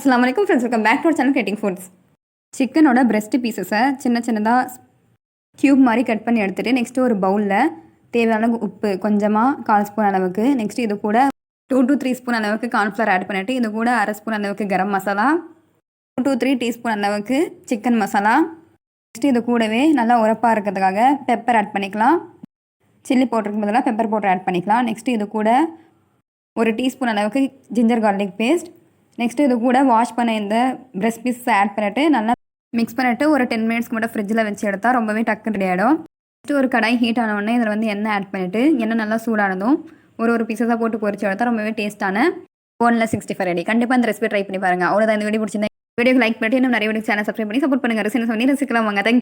அஸ்ஸலாமு அலைக்கும் friends, welcome back to channel கேட்டிங் ஃபுட்ஸ். சிக்கனோட பிரெஸ்ட் பீசஸை சின்ன சின்னதாக க்யூப் மாதிரி கட் பண்ணி எடுத்துகிட்டு நெக்ஸ்ட்டு ஒரு பவுலில் தேவையான உப்பு கொஞ்சமாக 1/4 ஸ்பூன் அளவுக்கு, நெக்ஸ்ட்டு இது கூட 2 to 3 ஸ்பூன் அளவுக்கு கார்ன்ஃப்ளவர் ஆட் பண்ணிவிட்டு இது கூட 1/2 ஸ்பூன் அளவுக்கு கரம் மசாலா, 2 to 3 டீஸ்பூன் அளவுக்கு சிக்கன் மசாலா, நெக்ஸ்ட்டு இது கூடவே நல்லா உரப்பாக இருக்கிறதுக்காக பெப்பர் ஆட் பண்ணிக்கலாம். சில்லி பவுடருக்கு பதிலாக பெப்பர் பவுடர் ஆட் பண்ணிக்கலாம். நெக்ஸ்ட்டு இது கூட 1 டீஸ்பூன் அளவுக்கு ஜிஞ்சர் கார்லிக் பேஸ்ட், நெக்ஸ்ட்டு இது கூட வாஷ் பண்ண இந்த பிரெஸ்ட் பீஸை ஆட் பண்ணிவிட்டு நல்லா மிக்ஸ் பண்ணிவிட்டு ஒரு 10 மினிட்ஸ்க்கு மட்டும் ஃப்ரிட்ஜில் வச்சு எடுத்தால் ரொம்பவே டக்குன்னு ரெடி ஆகிடும். நெக்ஸ்ட்டு ஒரு கடாய் ஹீட் ஆனவுடனே இதில் எண்ணெய் ஆட் பண்ணிவிட்டு எண்ணெய் நல்லா சூடானதும் ஒரு பீஸஸாக போட்டு பொரிச்சு எடுத்தால் ரொம்பவே டேஸ்ட்டான போன்லெஸ் 65 ரெடி. கண்டிப்பாக இந்த ரெசிபி ட்ரை பண்ணி பாருங்கள். அவ்வளோதான். இந்த வீடியோ பிடிச்சிருந்தா வீடியோக்கு லைக் பண்ணிட்டு இன்னும் நிறைய வீடியோ சேனல் சப்ஸ்கிரைப் பண்ணி சப்போர்ட் பண்ணுங்கள். ரசிக்கலாம் வாங்க. தேங்க்